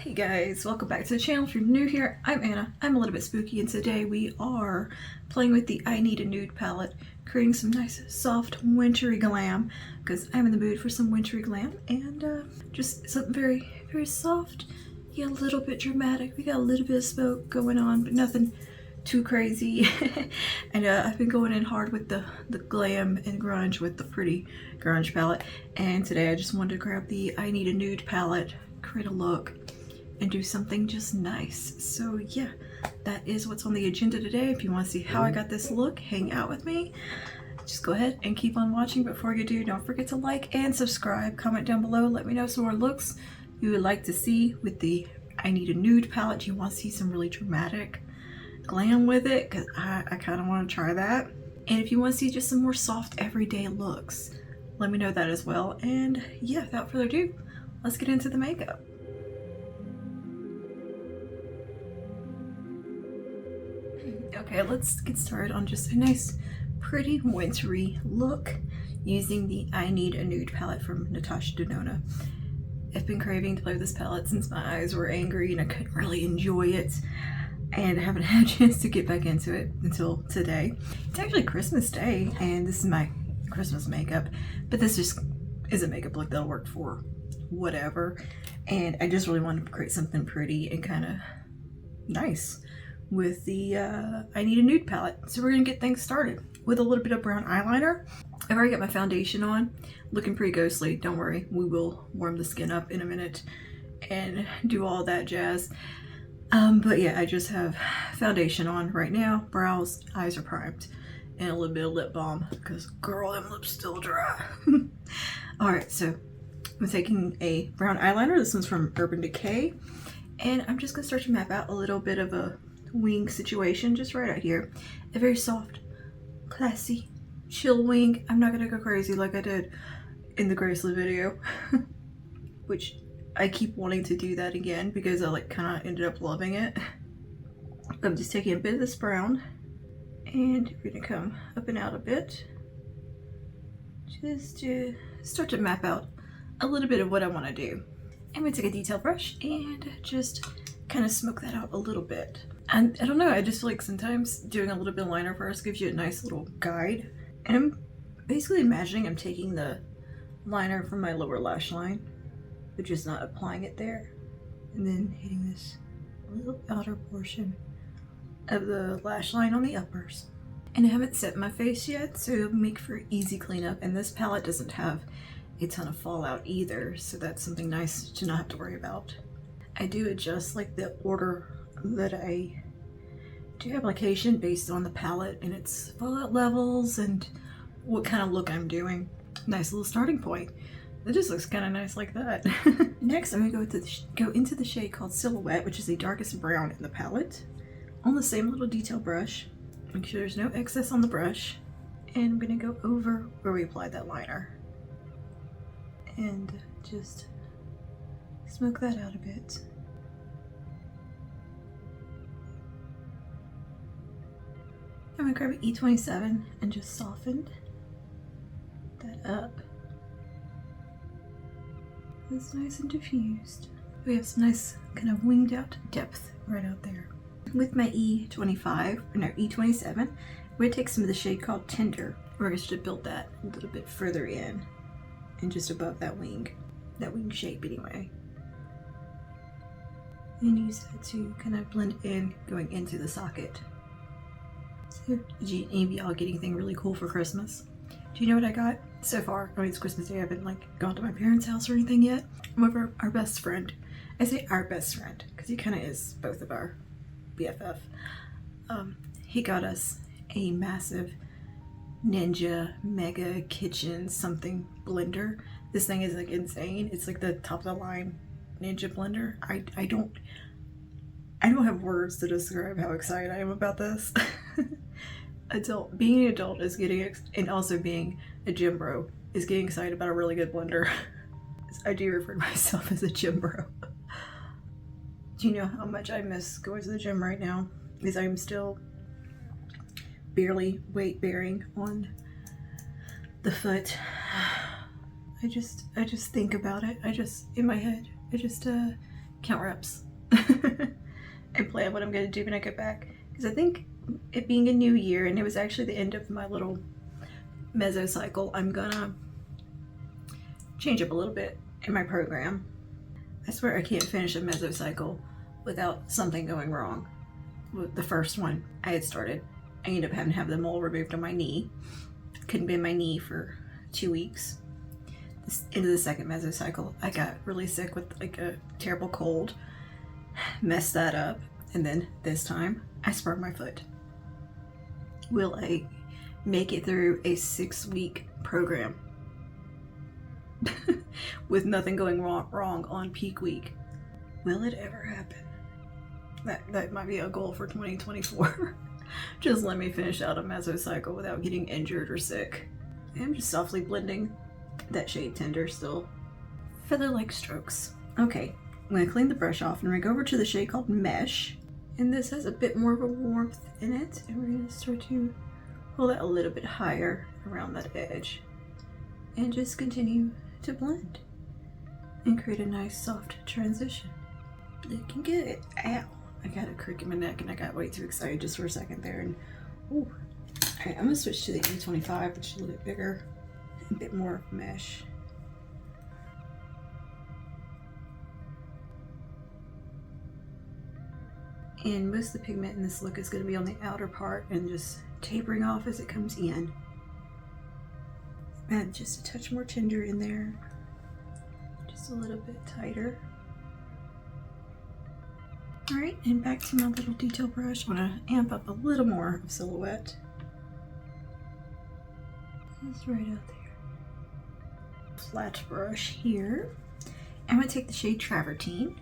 Hey guys, welcome back to the channel. If you're new here, I'm Anna. I'm a little bit spooky, and today we are playing with the I Need a Nude palette, creating some nice soft wintry glam, because I'm in the mood for some wintry glam, and just something very soft, yeah, a little bit dramatic. We got a little bit of smoke going on, but nothing too crazy. And I've been going in hard with the glam and grunge with the pretty grunge palette, and today I just wanted to grab the I Need a Nude palette, create a look, and do something just nice. So yeah, that is what's on the agenda today. If you want to see how I got this look, hang out with me. Just go ahead and keep on watching. Before you do, don't forget to like and subscribe. Comment down below, let me know some more looks you would like to see with the I Need a Nude palette. Do you want to see some really dramatic glam with it? Because I kind of want to try that. And if you want to see just some more soft everyday looks, let me know that as well. And yeah, without further ado, let's get into the makeup. Okay, let's get started on just a nice, pretty wintry look using the I Need a Nude palette from Natasha Denona. I've been craving to play with this palette since my eyes were angry and I couldn't really enjoy it, and I haven't had a chance to get back into it until today. It's actually Christmas Day, and this is my Christmas makeup, but this just is a makeup look that'll work for whatever, and I just really wanted to create something pretty and kind of nice with the I Need a Nude palette. So we're gonna get things started with a little bit of brown eyeliner. I've already got my foundation on, looking pretty ghostly. Don't worry, we will warm the skin up in a minute and do all that jazz. But yeah, I just have foundation on right now, brows, eyes are primed, and a little bit of lip balm because girl, them lips still dry. Alright, so I'm taking a brown eyeliner. This one's from Urban Decay, and I'm just gonna start to map out a little bit of a wing situation just right out here. A very soft, classy, chill wing. I'm not gonna go crazy like I did in the Graceley video, which I keep wanting to do that again because I kind of ended up loving it. I'm just taking a bit of this brown and we're gonna come up and out a bit just to start to map out a little bit of what I want to do. I'm gonna take a detail brush and just kind of smoke that out a little bit. And I don't know, I just feel like sometimes doing a little bit of liner first gives you a nice little guide. And I'm basically imagining I'm taking the liner from my lower lash line, but just not applying it there, and then hitting this little outer portion of the lash line on the uppers. And I haven't set my face yet, so it'll make for easy cleanup. And this palette doesn't have a ton of fallout either, so that's something nice to not have to worry about. I do adjust like the order that I do application based on the palette and its fallout levels and what kind of look I'm doing. Nice little starting point. It just looks kind of nice like that. Next, I'm gonna go into the shade called Silhouette, which is the darkest brown in the palette, on the same little detail brush. Make sure there's no excess on the brush, and I'm gonna go over where we applied that liner and just smoke that out a bit. I'm gonna grab an E27 and just soften that up. It's nice and diffused. We have some nice kind of winged out depth right out there. With my E27, we're gonna take some of the shade called Tender. We're going to build that a little bit further in and just above that wing shape anyway. And use that to kind of blend in going into the socket. So, did any of y'all get anything really cool for Christmas? Do you know what I got so far? I mean, it's Christmas Day. I haven't gone to my parents' house or anything yet. I'm over our best friend. I say our best friend because he kind of is both of our BFF. He got us a massive Ninja Mega Kitchen something blender. This thing is insane. It's like the top of the line Ninja blender. I don't have words to describe how excited I am about this. Being an adult is getting, and also being a gym bro is getting excited about a really good blender. I do refer to myself as a gym bro. Do you know how much I miss going to the gym right now? Because I'm still barely weight bearing on the foot. I just think about it. In my head, I just count reps and plan what I'm going to do when I get back. Because I think it being a new year and it was actually the end of my little mesocycle, I'm gonna change up a little bit in my program. I swear I can't finish a mesocycle without something going wrong. With the first one I had started, I ended up having to have the mole removed on my knee. Couldn't bend my knee for 2 weeks. Into the second mesocycle, I got really sick with like a terrible cold, messed that up, and then this time I sprained my foot. Will I make it through a 6-week program with nothing going wrong on peak week? Will it ever happen? That might be a goal for 2024. Just let me finish out a mesocycle without getting injured or sick. I'm just softly blending that shade Tender still. Feather-like strokes. Okay, I'm gonna clean the brush off and we're gonna go over to the shade called Mesh. And this has a bit more of a warmth in it. And we're gonna start to pull that a little bit higher around that edge. And just continue to blend. And create a nice soft transition. Looking good. Ow. I got a crick in my neck and I got way too excited just for a second there. And ooh. Alright, I'm gonna switch to the E25, which is a little bit bigger. A bit more mesh. And most of the pigment in this look is going to be on the outer part and just tapering off as it comes in. Add just a touch more Tender in there. Just a little bit tighter. Alright, and back to my little detail brush. I want to amp up a little more of silhouette. Just right out there. Flat brush here. I'm going to take the shade Travertine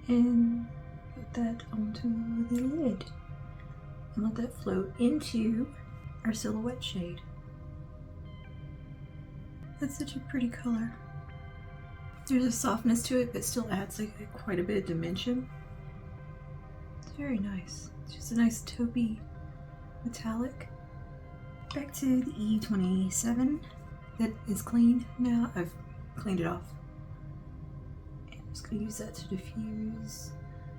and put that onto the lid and let that float into our silhouette shade. That's such a pretty color. There's a softness to it, but still adds like quite a bit of dimension. It's very nice. It's just a nice taupey metallic. Back to the E27 that is clean now. I've cleaned it off. And I'm just going to use that to diffuse.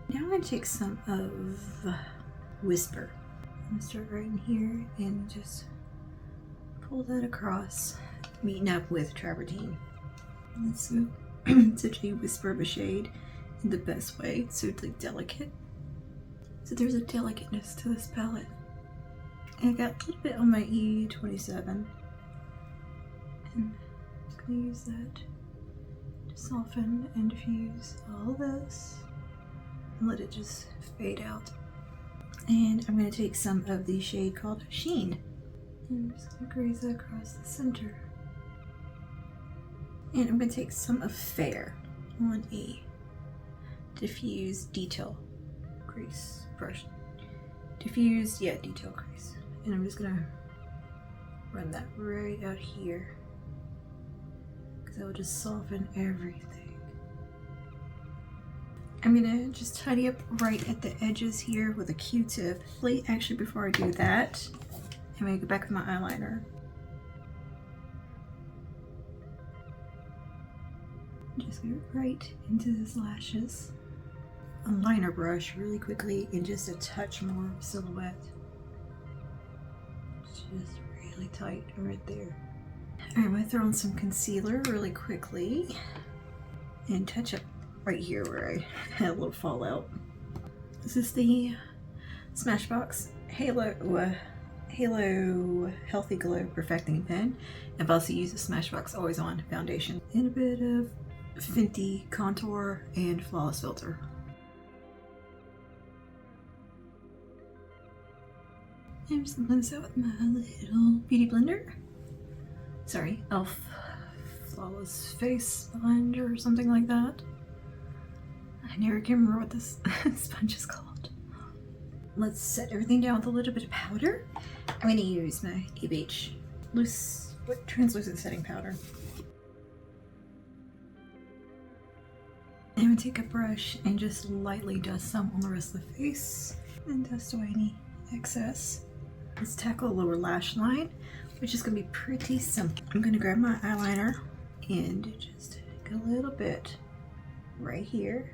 Now I'm going to take some of Whisper. I'm going to start right in here and just pull that across, meeting up with Travertine. And it's so such a whisper of a shade in the best way. It's so like delicate. So there's a delicateness to this palette. And I got a little bit on my E27. And I'm just going to use that to soften and diffuse all this. And let it just fade out. And I'm going to take some of the shade called Sheen. And I'm just going to graze that across the center. And I'm going to take some of Fair on a diffuse detail crease brush. Diffuse, yeah, detail crease. And I'm just going to run that right out here. Because that will just soften everything. I'm going to just tidy up right at the edges here with a Q-tip. Actually, before I do that, I'm going to go back with my eyeliner. Just go right into his lashes. A liner brush really quickly and just a touch more silhouette. Just really tight right there. Alright, I'm going to throw on some concealer really quickly and touch up right here where I had a little fallout. This is the Smashbox Halo Healthy Glow Perfecting Pen. I've also used the Smashbox Always On foundation and a bit of Fenty contour and flawless filter. I'm just gonna blend this out with my little beauty blender. Sorry, e.l.f. Flawless Face Sponge or something like that. I never can remember what this sponge is called. Let's set everything down with a little bit of powder. I'm going to use my ABH translucent setting powder. I'm going to take a brush and just lightly dust some on the rest of the face and dust away any excess. Let's tackle a lower lash line, which is going to be pretty simple. I'm going to grab my eyeliner and just take a little bit right here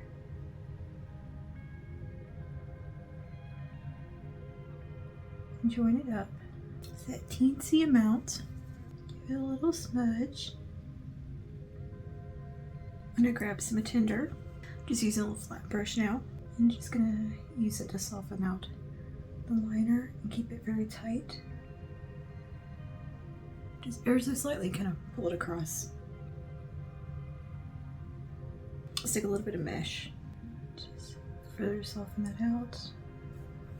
and join it up. It's that teensy amount. Give it a little smudge. I'm gonna grab some tinder. Just using a little flat brush now. I'm just gonna use it to soften out the liner and keep it very tight. Just ever so slightly kind of pull it across. Stick a little bit of mesh. Just further soften that out.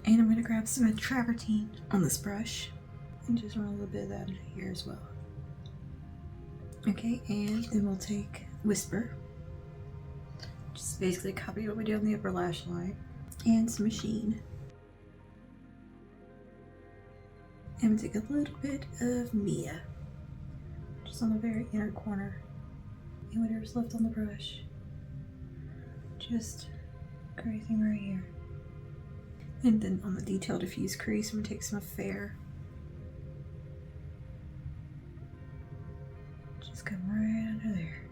And I'm gonna grab some travertine on this brush and just run a little bit of that into here as well. Okay, and then we'll take Whisper. Just basically copy what we did on the upper lash line. And some Machine. And we'll take a little bit of Mia. Just on the very inner corner. And whatever's left on the brush. Just creasing right here. And then on the detail diffuse crease, I'm gonna take some Fair. Just come right under there.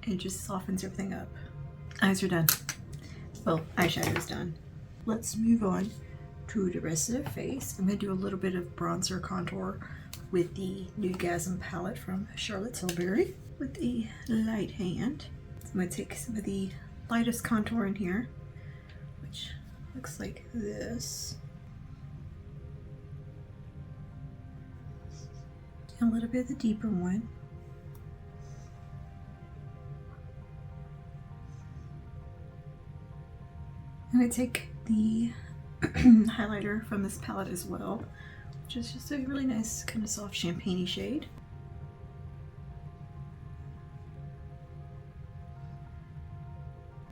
And it just softens everything up. Eyes are done. Well, eyeshadow's done. Let's move on to the rest of the face. I'm gonna do a little bit of bronzer contour with the Nude palette from Charlotte Tilbury with the light hand. So I'm gonna take some of the lightest contour in here, which looks like this. And a little bit of the deeper one. I'm going to take the highlighter from this palette as well, which is just a really nice kind of soft champagne-y shade.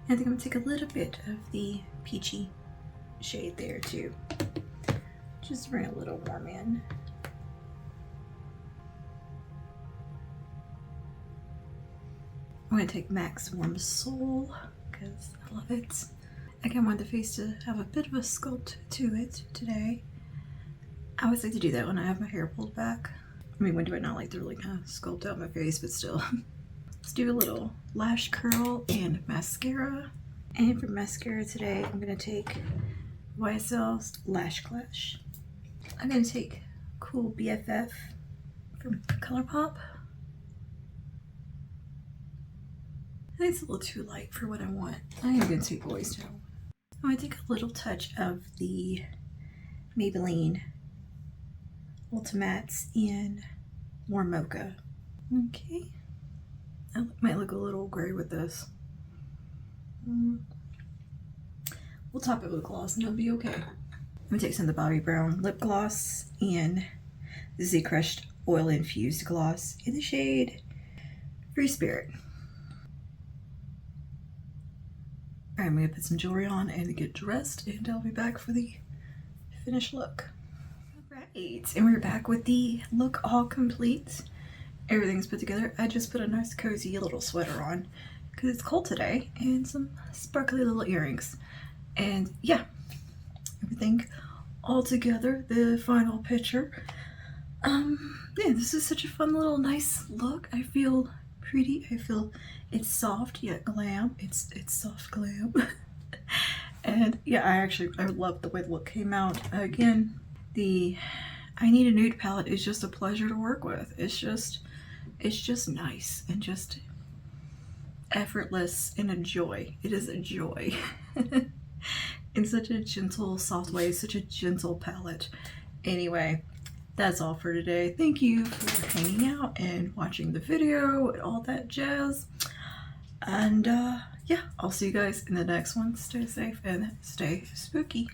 I think I'm going to take a little bit of the peachy shade there too. Just bring a little warm in. I'm going to take MAC's Warm Soul because I love it. Again, I want the face to have a bit of a sculpt to it today. I always like to do that when I have my hair pulled back. I mean, when do I not like to really kind of sculpt out my face, but still. Let's do a little lash curl and mascara. And for mascara today, I'm going to take YSL's Lash Clash. I'm going to take Cool BFF from ColourPop. I think it's a little too light for what I want. I am going to take Boys Town. I'm going to take a little touch of the Maybelline Ultimates in Warm Mocha. Okay. I might look a little gray with this. We'll top it with gloss and it'll be okay. I'm going to take some of the Bobbi Brown lip gloss and this is the Crushed Oil Infused Gloss in the shade Free Spirit. Alright, I'm going to put some jewelry on and get dressed and I'll be back for the finished look. Alright, and we're back with the look all complete. Everything's put together. I just put a nice cozy little sweater on because it's cold today and some sparkly little earrings. And yeah, everything all together, the final picture. Yeah, this is such a fun little nice look. I feel pretty. I feel it's soft yet glam. It's soft glam. And yeah, I love the way the look came out. Again, the I Need a Nude palette is just a pleasure to work with. It's just nice and just effortless and a joy. It is a joy. In such a gentle, soft way, such a gentle palette. Anyway, that's all for today. Thank you for hanging out and watching the video and all that jazz. And yeah, I'll see you guys in the next one. Stay safe and stay spooky.